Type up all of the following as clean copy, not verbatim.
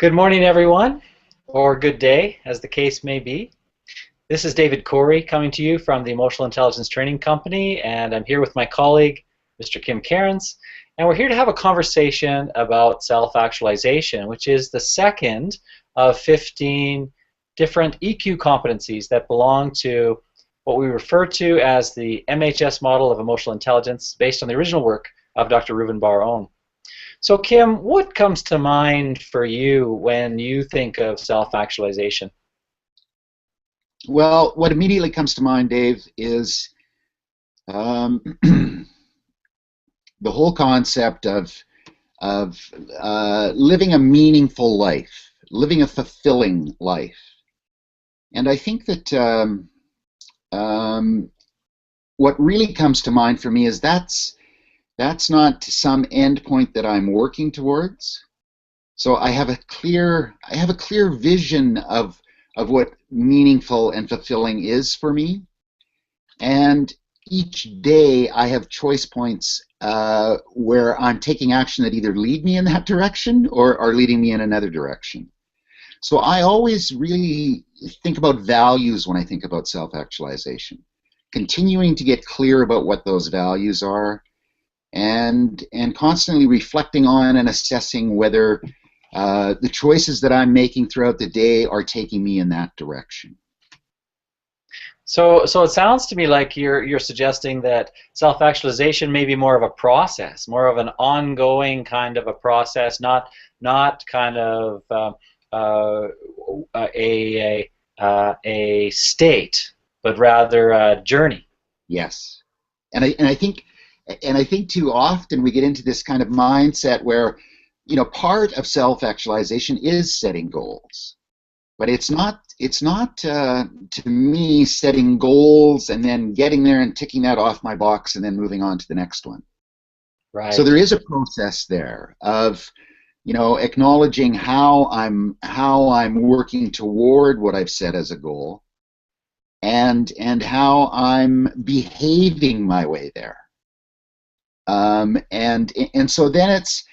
Good morning, everyone, or good day, as the case may be. This is David Corey coming to you from the Emotional Intelligence Training Company, and I'm here with my colleague, Mr. Kim Cairns, and we're here to have a conversation about self-actualization, which is the second of 15 different EQ competencies that belong to what we refer to as the MHS model of emotional intelligence based on the original work of Dr. Reuven Bar-On. So, Kim, what comes to mind for you when you think of self-actualization? Well, what immediately comes to mind, Dave, is the whole concept of living a meaningful life, living a fulfilling life. And I think that what really comes to mind for me is that's not some end point that I'm working towards. So I have a clear vision of what meaningful and fulfilling is for me. And each day I have choice points where I'm taking action that either lead me in that direction or are leading me in another direction. So I always really think about values when I think about self-actualization. Continuing to get clear about what those values are, and constantly reflecting on and assessing whether the choices that I'm making throughout the day are taking me in that direction. So it sounds to me like you're suggesting that self-actualization may be more of a process, more of an ongoing kind of a process, not kind of a state, but rather a journey. Yes, and I think too often we get into this kind of mindset where, you know, part of self-actualization is setting goals, but it's not to me setting goals and then getting there and ticking that off my box and then moving on to the next one. Right. So there is a process there of, you know, acknowledging how I'm working toward what I've set as a goal, and how I'm behaving my way there. And so then it's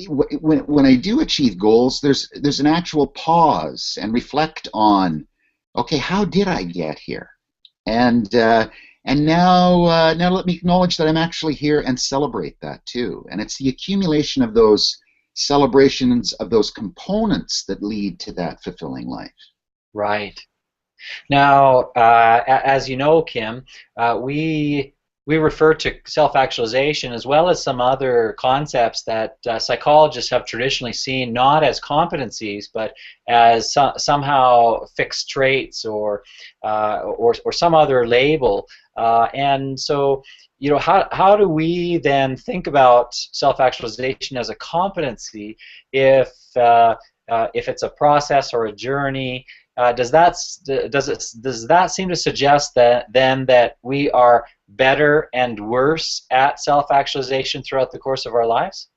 when I do achieve goals, there's an actual pause and reflect on, okay, how did I get here? And now let me acknowledge that I'm actually here and celebrate that too. And it's the accumulation of those celebrations of those components that lead to that fulfilling life. Right. Now, as you know, Kim, we refer to self-actualization as well as some other concepts that psychologists have traditionally seen not as competencies, but as somehow fixed traits or some other label. And so, you know, how do we then think about self-actualization as a competency if it's a process or a journey? Does that seem to suggest that we are better and worse at self-actualization throughout the course of our lives?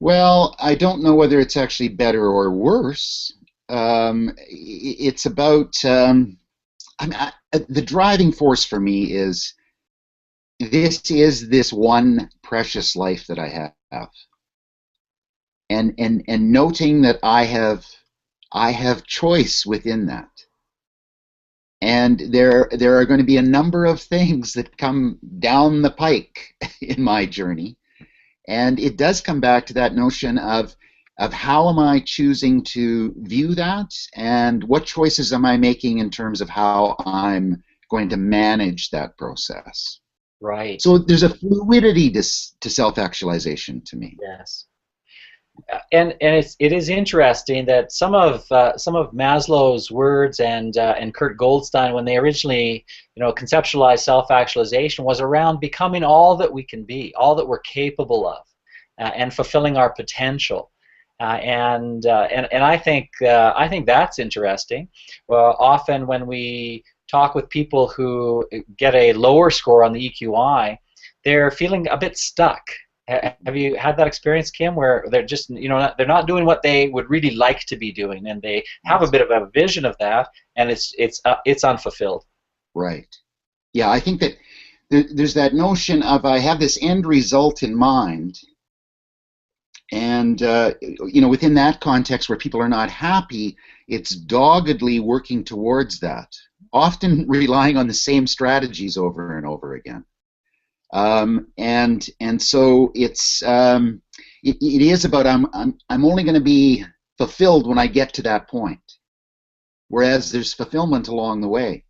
Well, I don't know whether it's actually better or worse. It's about the driving force for me is this one precious life that I have, and noting that I have choice within that. And there are going to be a number of things that come down the pike in my journey. And it does come back to that notion of how am I choosing to view that, and what choices am I making in terms of how I'm going to manage that process. Right. So there's a fluidity to self-actualization to me. Yes. And it is interesting that some of Maslow's words and Kurt Goldstein, when they originally, you know, conceptualized self-actualization, was around becoming all that we can be, all that we're capable of, and fulfilling our potential. And I think that's interesting. Well, often when we talk with people who get a lower score on the EQI, they're feeling a bit stuck. Have you had that experience, Kim, where they're just, you know, they're not doing what they would really like to be doing, and they have a bit of a vision of that, and it's unfulfilled? Right. Yeah, I think that there's that notion of I have this end result in mind, And within that context where people are not happy, it's doggedly working towards that, often relying on the same strategies over and over again. And so it is about I'm only going to be fulfilled when I get to that point, whereas there's fulfillment along the way.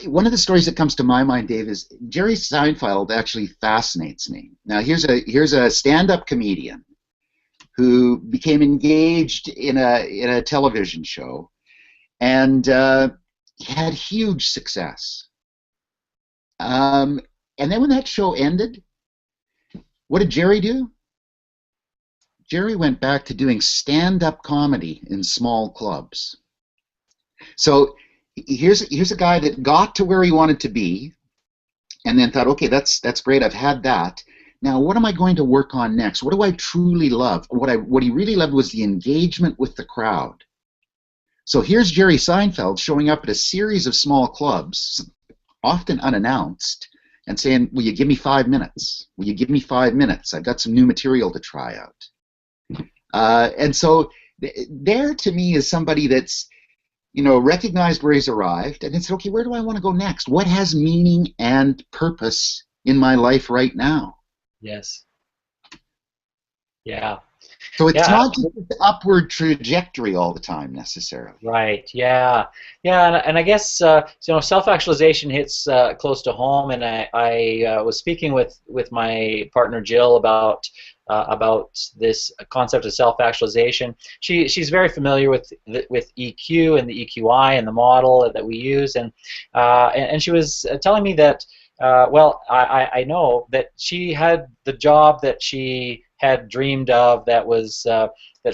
One of the stories that comes to my mind, Dave, is Jerry Seinfeld actually fascinates me. Now here's a stand-up comedian who became engaged in a television show and had huge success. And then when that show ended, what did Jerry do? Jerry went back to doing stand-up comedy in small clubs. So here's a guy that got to where he wanted to be, and then thought, okay, that's great. I've had that. Now, what am I going to work on next? What do I truly love? What he really loved was the engagement with the crowd. So here's Jerry Seinfeld showing up at a series of small clubs, often unannounced, and saying, will you give me 5 minutes? Will you give me 5 minutes? I've got some new material to try out. And so there, to me, is somebody that's recognized where he's arrived, and it's okay, where do I want to go next? What has meaning and purpose in my life right now? Yes. Yeah. So it's Yeah. not just the upward trajectory all the time necessarily. Right. Yeah. Yeah. And I guess self-actualization hits close to home. And I was speaking with my partner Jill about this concept of self-actualization. She's very familiar with EQ and the EQI and the model that we use, and she was telling me that I know that she had the job that she had dreamed of, that was that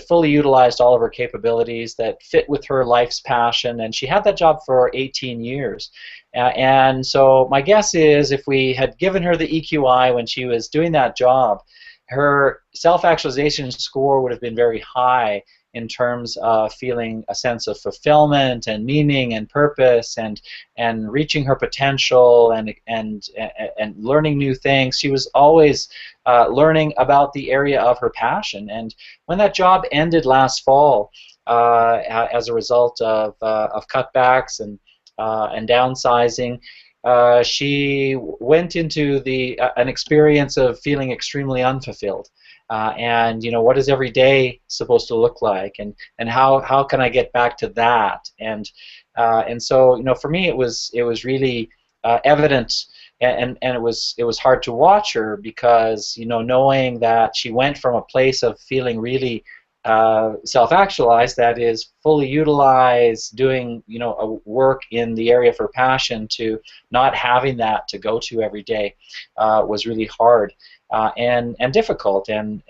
fully utilized all of her capabilities, that fit with her life's passion, and she had that job for 18 years. And so my guess is, if we had given her the EQI when she was doing that job, her self-actualization score would have been very high in terms of feeling a sense of fulfillment and meaning and purpose, and reaching her potential, and learning new things. She was always learning about the area of her passion. And when that job ended last fall, as a result of cutbacks and downsizing, she went into an experience of feeling extremely unfulfilled. And what is every day supposed to look like, and how can I get back to that? And so for me, it was really evident, and it was hard to watch her, because knowing that she went from a place of feeling really self-actualized, that is fully utilized, doing a work in the area of her passion, to not having that to go to every day was really hard and difficult. And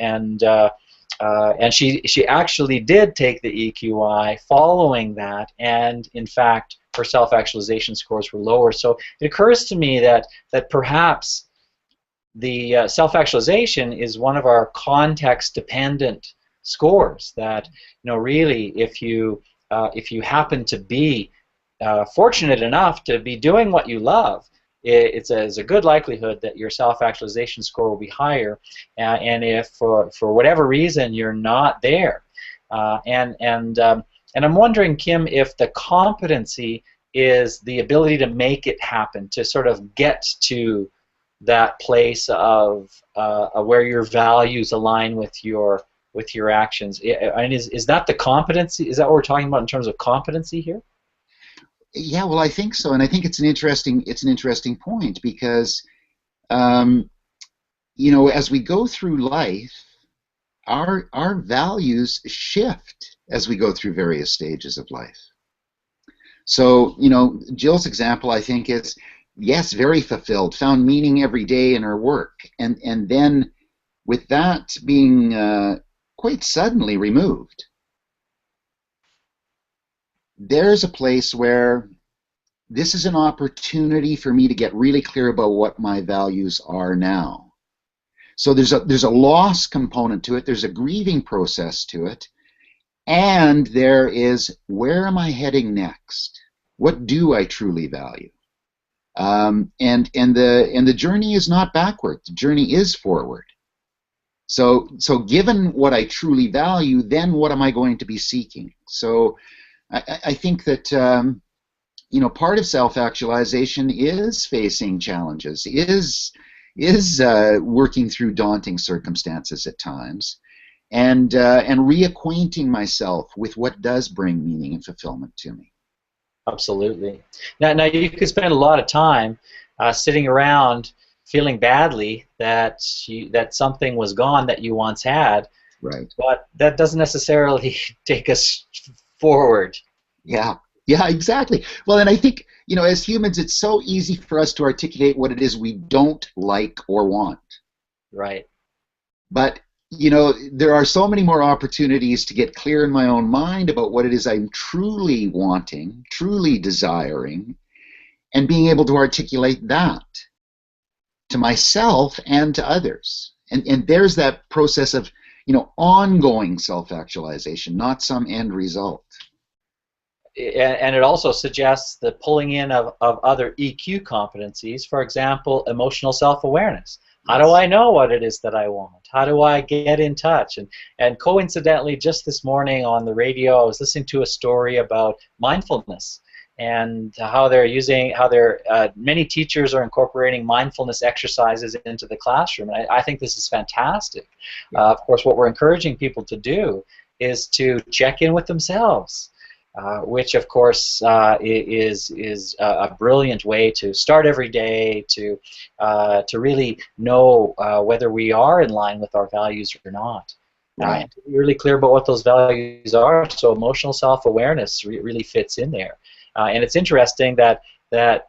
she actually did take the EQI following that, and in fact her self-actualization scores were lower. So it occurs to me that perhaps the self-actualization is one of our context-dependent scores. That really, if you happen to be fortunate enough to be doing what you love, it's a good likelihood that your self-actualization score will be higher. And if for whatever reason you're not there, and I'm wondering, Kim, if the competency is the ability to make it happen, to sort of get to that place of where your values align with your actions. And is that the competency? Is that what we're talking about in terms of competency here? Yeah, well, I think so, and I think it's an interesting point, because as we go through life, our values shift as we go through various stages of life. So Jill's example, I think, is, yes, very fulfilled, found meaning every day in her work, and then with that being quite suddenly removed, there's a place where this is an opportunity for me to get really clear about what my values are now. So there's a loss component to it, there's a grieving process to it, and there is, where am I heading next? What do I truly value? And the journey is not backward, the journey is forward. So given what I truly value, then what am I going to be seeking? So I think that part of self-actualization is facing challenges, is working through daunting circumstances at times, and reacquainting myself with what does bring meaning and fulfillment to me. Absolutely. Now you could spend a lot of time sitting around feeling badly that that something was gone that you once had, Right. but that doesn't necessarily take us forward. Yeah. Yeah, exactly. Well, and I think, as humans, it's so easy for us to articulate what it is we don't like or want. Right. But, there are so many more opportunities to get clear in my own mind about what it is I'm truly wanting, truly desiring, and being able to articulate that to myself and to others. And there's that process of, ongoing self-actualization, not some end result. And it also suggests the pulling in of other EQ competencies, for example, emotional self-awareness. How do Yes. I know what it is that I want? How do I get in touch? And coincidentally, just this morning on the radio, I was listening to a story about mindfulness and how many teachers are incorporating mindfulness exercises into the classroom. And I think this is fantastic. Yeah. Of course, what we're encouraging people to do is to check in with themselves. Which of course is a brilliant way to start every day to really know whether we are in line with our values or not. Right. And to be really clear about what those values are. So emotional self-awareness really fits in there. And it's interesting that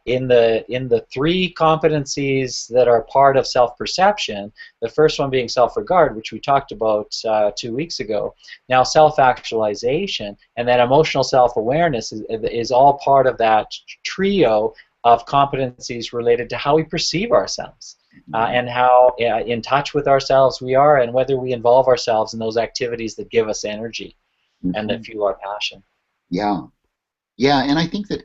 in the three competencies that are part of self-perception, the first one being self-regard, which we talked about 2 weeks ago, now self-actualization, and then emotional self-awareness is all part of that trio of competencies related to how we perceive ourselves and how in touch with ourselves we are, and whether we involve ourselves in those activities that give us energy and that fuel our passion. Yeah. Yeah, and I think that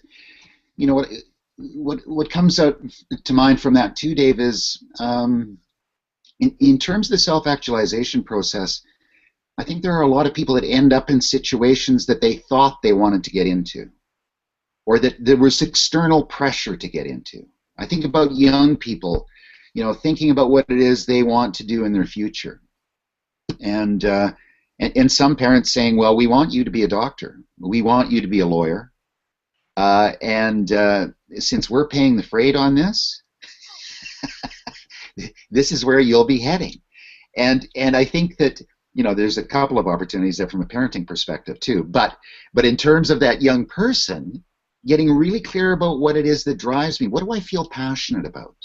what comes out to mind from that too, Dave, is in terms of the self-actualization process, I think there are a lot of people that end up in situations that they thought they wanted to get into, or that there was external pressure to get into. I think about young people, thinking about what it is they want to do in their future, and some parents saying, "Well, we want you to be a doctor, we want you to be a lawyer." And since we're paying the freight on this, this is where you'll be heading. And I think that there's a couple of opportunities there from a parenting perspective too. But in terms of that young person, getting really clear about what it is that drives me. What do I feel passionate about?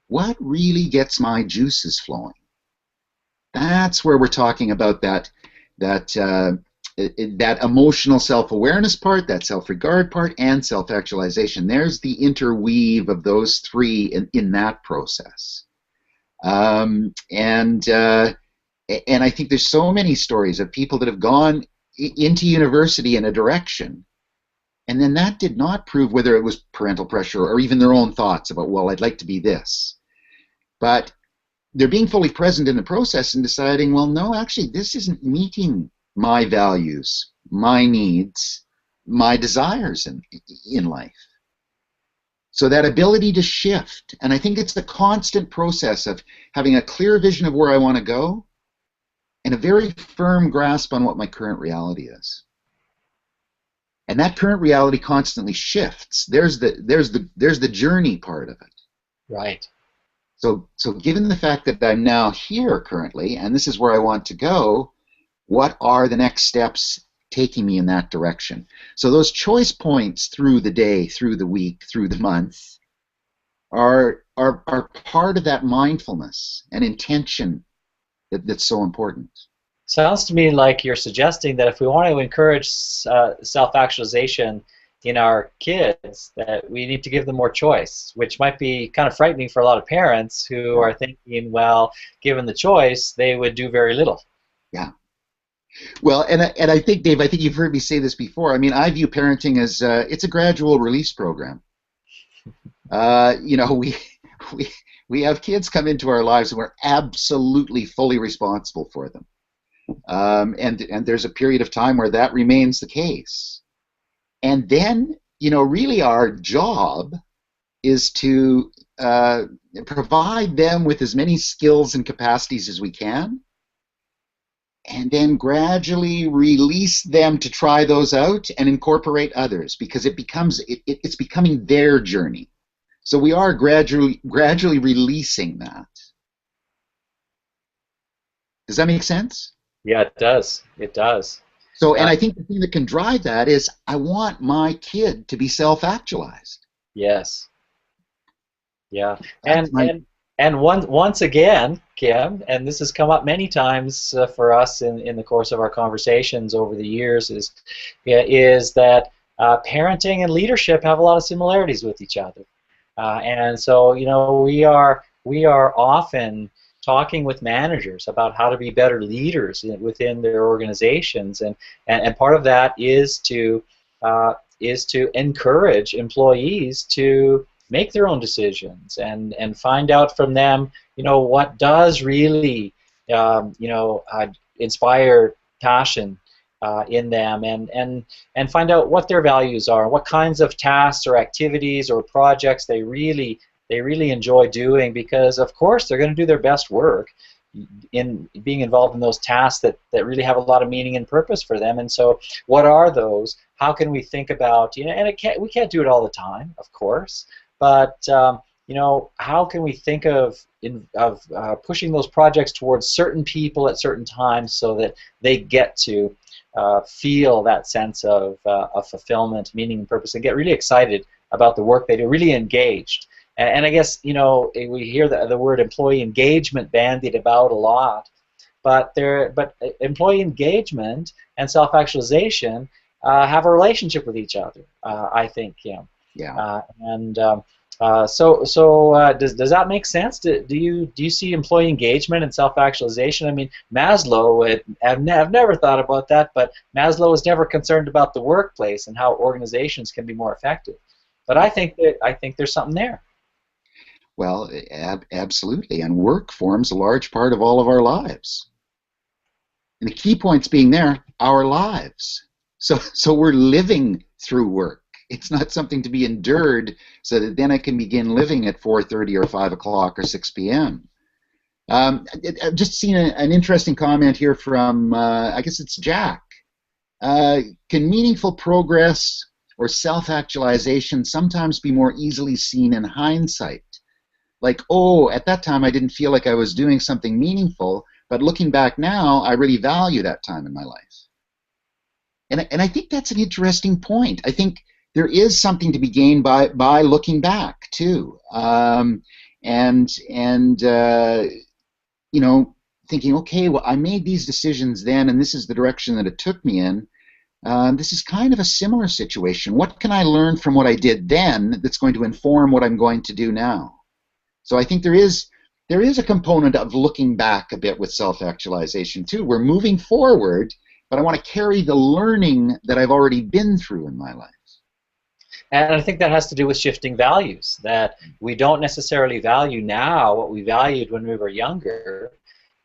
What really gets my juices flowing? That's where we're talking about that emotional self-awareness part, that self-regard part, and self-actualization. There's the interweave of those three in that process. And I think there's so many stories of people that have gone into university in a direction, and then that did not prove whether it was parental pressure or even their own thoughts about, well, I'd like to be this. But they're being fully present in the process and deciding, well, no, actually, this isn't meeting my values, my needs, my desires in life. So that ability to shift, and I think it's the constant process of having a clear vision of where I want to go and a very firm grasp on what my current reality is. And that current reality constantly shifts. There's the journey part of it. Right. So given the fact that I'm now here currently, and this is where I want to go, what are the next steps taking me in that direction? So those choice points through the day, through the week, through the month are part of that mindfulness and intention that's so important. Sounds to me like you're suggesting that if we want to encourage self-actualization in our kids, that we need to give them more choice, which might be kind of frightening for a lot of parents who are thinking, well, given the choice, they would do very little. Yeah. Well, and I think, Dave, I think you've heard me say this before. I mean, I view parenting as it's a gradual release program. We We have kids come into our lives and we're absolutely fully responsible for them. And there's a period of time where that remains the case. And then, really our job is to provide them with as many skills and capacities as we can, and then gradually release them to try those out and incorporate others, because it's becoming their journey. So we are gradually releasing that. Does that make sense? Yeah, it does. It does. So, and Uh, I think the thing that can drive that is I want my kid to be self-actualized. yes. Yeah. That's my And once again, Kim, and this has come up many times for us in the course of our conversations over the years, is that parenting and leadership have a lot of similarities with each other. And so, we are often talking with managers about how to be better leaders within their organizations, and part of that is to encourage employees to make their own decisions and find out from them, what does really, inspire passion in them, and find out what their values are, what kinds of tasks or activities or projects they really enjoy doing, because of course they're going to do their best work in being involved in those tasks that really have a lot of meaning and purpose for them. And so what are those? How can we think about, and we can't do it all the time, of course, but how can we think of pushing those projects towards certain people at certain times so that they get to feel that sense of fulfillment, meaning, and purpose, and get really excited about the work they do, really engaged. And I guess, we hear the word employee engagement bandied about a lot, but employee engagement and self-actualization have a relationship with each other, I think, yeah. Does that make sense? Do you see employee engagement and self-actualization? I mean, Maslow, I've never thought about that, but Maslow was never concerned about the workplace and how organizations can be more effective. But I think there's something there. Well, absolutely. And work forms a large part of all of our lives. And the key points being there, our lives. So we're living through work. It's not something to be endured so that then I can begin living at 4:30 or 5 o'clock or 6 p.m. I've just seen an interesting comment here from, I guess it's Jack. Can meaningful progress or self-actualization sometimes be more easily seen in hindsight? Like, oh, at that time I didn't feel like I was doing something meaningful, but looking back now, I really value that time in my life. And I think that's an interesting point. I think there is something to be gained by looking back too, and thinking, okay, well, I made these decisions then, and this is the direction that it took me in. This is kind of a similar situation. What can I learn from what I did then that's going to inform what I'm going to do now? So I think there is a component of looking back a bit with self-actualization too. We're moving forward, but I want to carry the learning that I've already been through in my life. And I think that has to do with shifting values, that we don't necessarily value now what we valued when we were younger,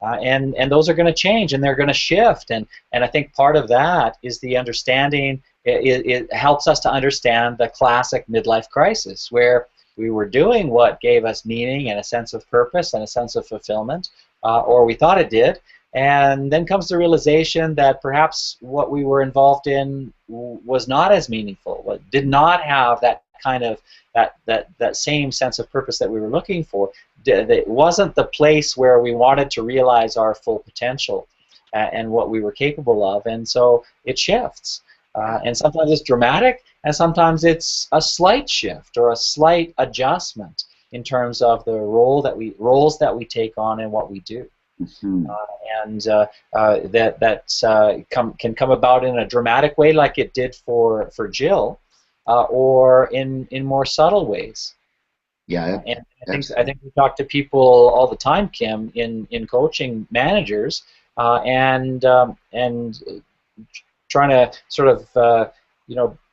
and those are going to change and they're going to shift. And I think part of that is the understanding, it helps us to understand the classic midlife crisis, where we were doing what gave us meaning and a sense of purpose and a sense of fulfillment, or we thought it did, and then comes the realization that perhaps what we were involved in was not as meaningful, did not have that kind of that same sense of purpose that we were looking for. It wasn't the place where we wanted to realize our full potential and what we were capable of, and so it shifts. And sometimes it's dramatic, and sometimes it's a slight shift or a slight adjustment in terms of the roles that we take on and what we do. Mm-hmm. Can come about in a dramatic way, like it did for Jill, or in more subtle ways. Yeah, And I think we talk to people all the time, Kim, in coaching managers, and trying to sort of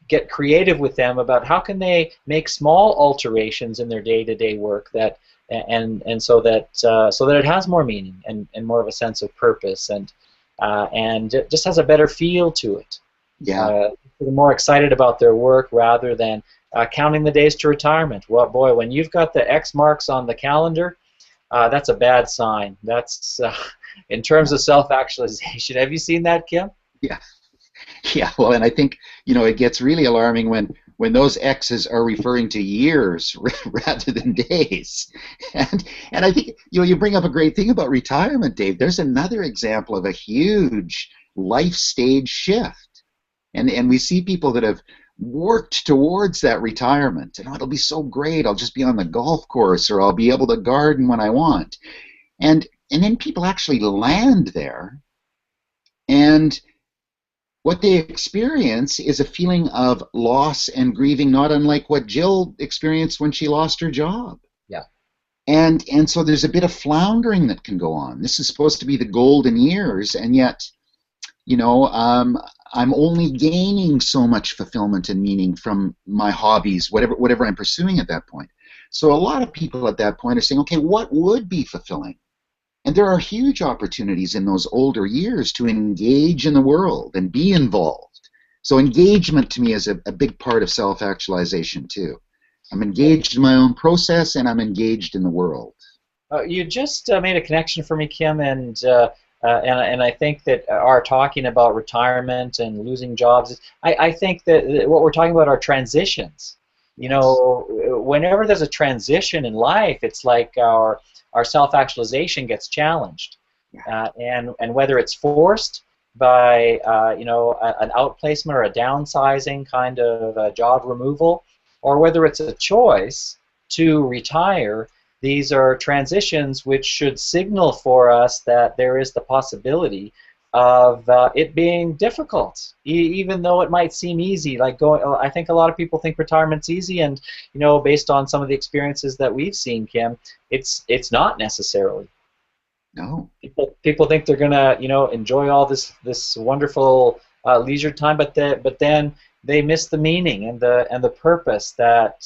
get creative with them about how can they make small alterations in their day-to-day work that and so that it has more meaning and more of a sense of purpose, and it just has a better feel to it. Yeah. They're more excited about their work rather than counting the days to retirement. Well, boy, when you've got the X marks on the calendar, that's a bad sign. That's in terms Yeah. of self-actualization. Have you seen that, Kim? Yeah. Yeah, well, and I think, it gets really alarming when those X's are referring to years rather than days. And I think, you bring up a great thing about retirement, Dave. There's another example of a huge life stage shift. And we see people that have worked towards that retirement. And it'll be so great. I'll just be on the golf course, or I'll be able to garden when I want. And then people actually land there, and what they experience is a feeling of loss and grieving, not unlike what Jill experienced when she lost her job. Yeah. And so there's a bit of floundering that can go on. This is supposed to be the golden years, and yet, I'm only gaining so much fulfillment and meaning from my hobbies, whatever I'm pursuing at that point. So a lot of people at that point are saying, okay, what would be fulfilling? And there are huge opportunities in those older years to engage in the world and be involved. So engagement to me is a big part of self-actualization too. I'm engaged in my own process, and I'm engaged in the world. You just made a connection for me, Kim, and I think that our talking about retirement and losing jobs, I think that what we're talking about are transitions. Yes. Whenever there's a transition in life, it's like our self-actualization gets challenged, Yeah. and whether it's forced by an outplacement or a downsizing kind of job removal, or whether it's a choice to retire. These are transitions which should signal for us that there is the possibility of it being difficult, even though it might seem easy. Like I think a lot of people think retirement's easy, and based on some of the experiences that we've seen, Kim, it's not necessarily. No. People think they're gonna enjoy all this wonderful leisure time, but then they miss the meaning and the purpose that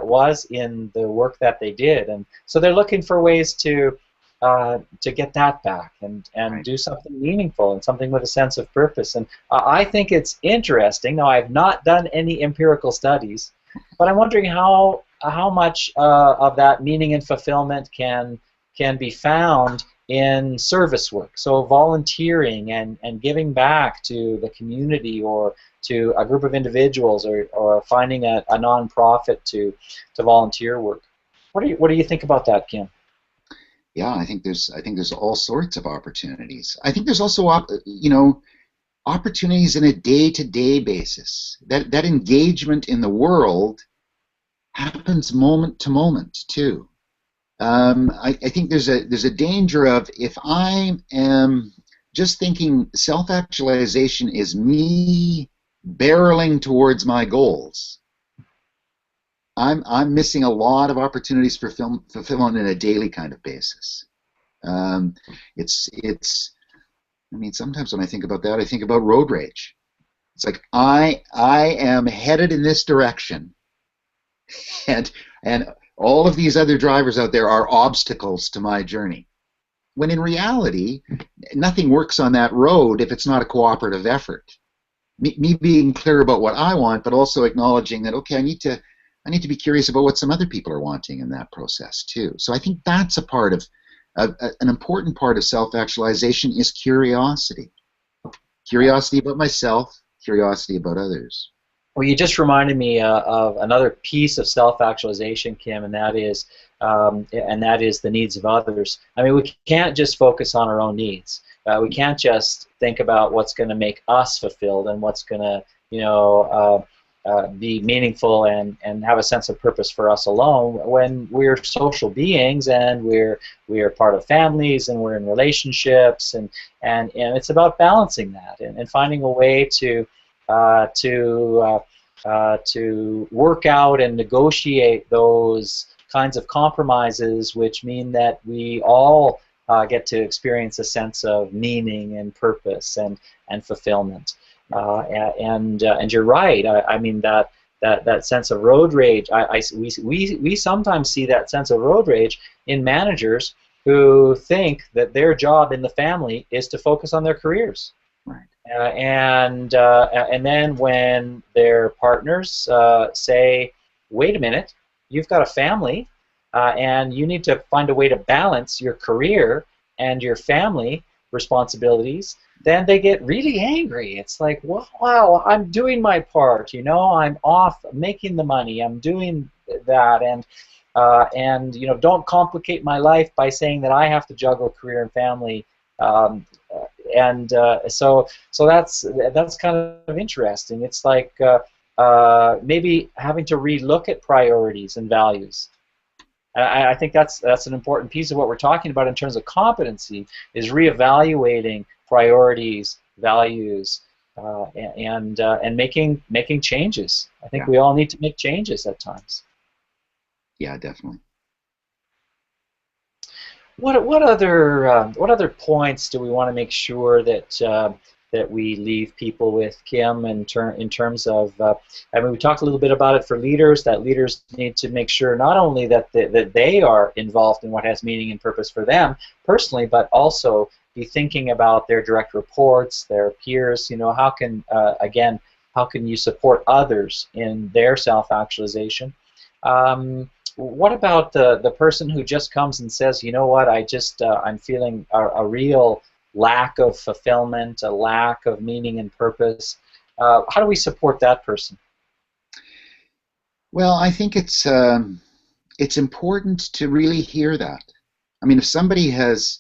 was in the work that they did, and so they're looking for ways to get that back and Right. do something meaningful and something with a sense of purpose. And I think it's interesting. Now, I've not done any empirical studies, but I'm wondering how much of that meaning and fulfillment can be found in service work, so volunteering and giving back to the community or to a group of individuals, or finding a nonprofit to volunteer work. What do you think about that, Kim? Yeah, I think there's all sorts of opportunities. I think there's also opportunities in a day-to-day basis. That engagement in the world happens moment to moment too. I think there's a danger of, if I am just thinking self-actualization is me barreling towards my goals, I'm missing a lot of opportunities for fulfillment in a daily kind of basis. Um, it's I mean, sometimes when I think about that, I think about road rage. It's like I am headed in this direction, and all of these other drivers out there are obstacles to my journey. When in reality, nothing works on that road if it's not a cooperative effort. Me being clear about what I want, but also acknowledging that, okay, I need to be curious about what some other people are wanting in that process too. So I think that's a part of an important part of self-actualization is curiosity. Curiosity about myself, curiosity about others. Well, you just reminded me of another piece of self-actualization, Kim, and that is the needs of others. I mean, we can't just focus on our own needs. We can't just think about what's going to make us fulfilled and what's going to, be meaningful and have a sense of purpose for us alone. When we're social beings and we're part of families and we're in relationships, and it's about balancing that and finding a way to work out and negotiate those kinds of compromises, which mean that we all get to experience a sense of meaning and purpose and fulfillment. And you're right. I mean, that sense of road rage. We sometimes see that sense of road rage in managers who think that their job in the family is to focus on their careers. Right. And then when their partners say, "Wait a minute, you've got a family, and you need to find a way to balance your career and your family responsibilities," then they get really angry. It's like, wow, I'm doing my part. You know, I'm off making the money. I'm doing that, and you know, don't complicate my life by saying that I have to juggle career and family. Um, so that's kind of interesting. It's like maybe having to relook at priorities and values. I think that's an important piece of what we're talking about in terms of competency, is reevaluating priorities, values, and making changes. I think Yeah. we all need to make changes at times. Yeah, definitely. What other points do we want to make sure that we leave people with, Kim, in terms of? I mean, we talked a little bit about it for leaders. That leaders need to make sure not only that they are involved in what has meaning and purpose for them personally, but also be thinking about their direct reports, their peers. You know, how can again, how can you support others in their self-actualization? What about the person who just comes and says, you know what, I'm feeling a real lack of fulfillment, a lack of meaning and purpose? How do we support that person? Well, I think it's important to really hear that. I mean, if somebody has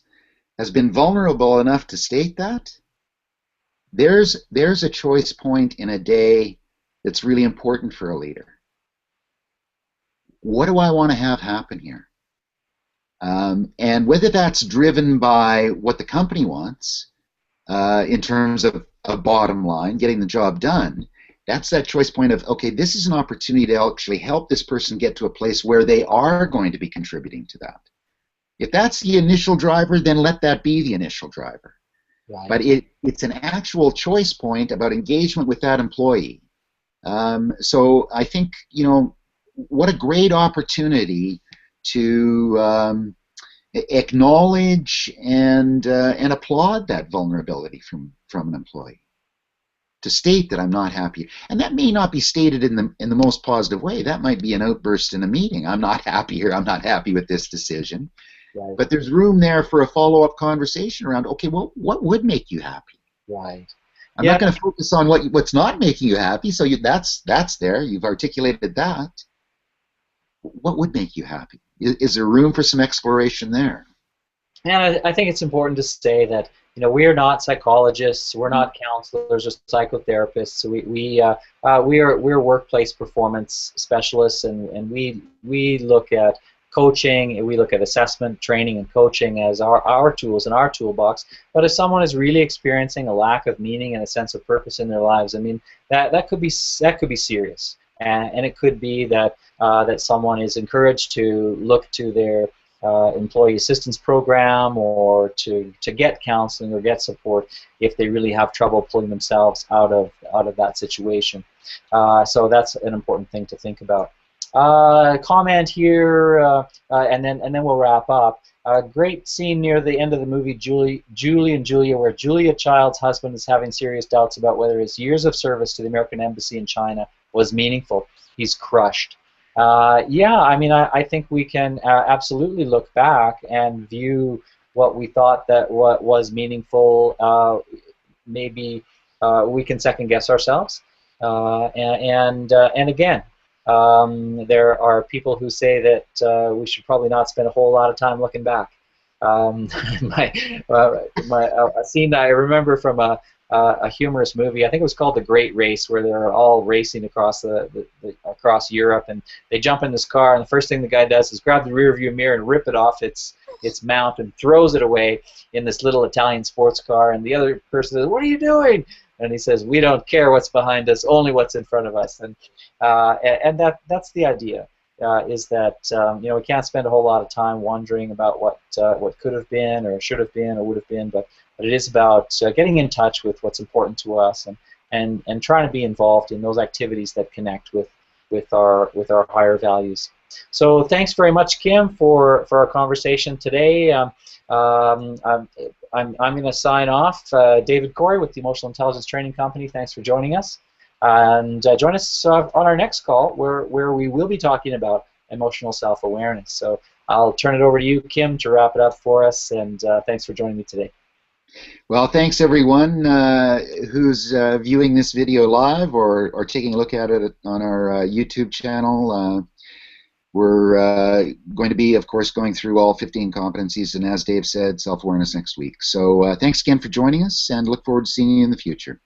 been vulnerable enough to state that, there's a choice point in a day that's really important for a leader. What do I want to have happen here? And whether that's driven by what the company wants in terms of a bottom line, getting the job done, that's that choice point of, okay, this is an opportunity to actually help this person get to a place where they are going to be contributing to that. If that's the initial driver, then let that be the initial driver. Right. But it's an actual choice point about engagement with that employee. So I think, you know, what a great opportunity to acknowledge and applaud that vulnerability from an employee, to state that I'm not happy. And that may not be stated in the most positive way. That might be an outburst in a meeting. I'm not happy here. I'm not happy with this decision. Right. But there's room there for a follow-up conversation around, okay, well, what would make you happy? Right. I'm not going to focus on what's not making you happy. So that's there. You've articulated that. What would make you happy? Is there room for some exploration there? And I think it's important to say that, you know, we are not psychologists, we're not counselors or psychotherapists. We're workplace performance specialists, and we look at coaching, we look at assessment, training, and coaching as our tools in our toolbox. But if someone is really experiencing a lack of meaning and a sense of purpose in their lives, I mean, that could be serious, and it could be that that someone is encouraged to look to their employee assistance program, or to get counseling or get support if they really have trouble pulling themselves out of that situation. So that's an important thing to think about. Comment here, and then we'll wrap up. A great scene near the end of the movie, Julie and Julia, where Julia Child's husband is having serious doubts about whether his years of service to the American Embassy in China was meaningful. He's crushed. Yeah, I mean, I think we can absolutely look back and view what we thought that what was meaningful. Maybe we can second guess ourselves, and again, there are people who say that we should probably not spend a whole lot of time looking back. A scene that I remember from a humorous movie, I think it was called The Great Race, where they're all racing across across Europe, and they jump in this car, and the first thing the guy does is grab the rear view mirror and rip it off its mount and throws it away in this little Italian sports car, and the other person says, "What are you doing?" And he says, "We don't care what's behind us, only what's in front of us." And that's the idea, is that you know, we can't spend a whole lot of time wondering about what could have been or should have been or would have been, but it is about getting in touch with what's important to us, and trying to be involved in those activities that connect with with our higher values. So thanks very much, Kim, for our conversation today. I'm going to sign off. David Corey with the Emotional Intelligence Training Company. Thanks for joining us. And join us on our next call where we will be talking about emotional self-awareness. So I'll turn it over to you, Kim, to wrap it up for us. And thanks for joining me today. Well, thanks everyone who's viewing this video live or taking a look at it on our YouTube channel. We're going to be, of course, going through all 15 competencies, and as Dave said, self-awareness next week. So thanks again for joining us, and look forward to seeing you in the future.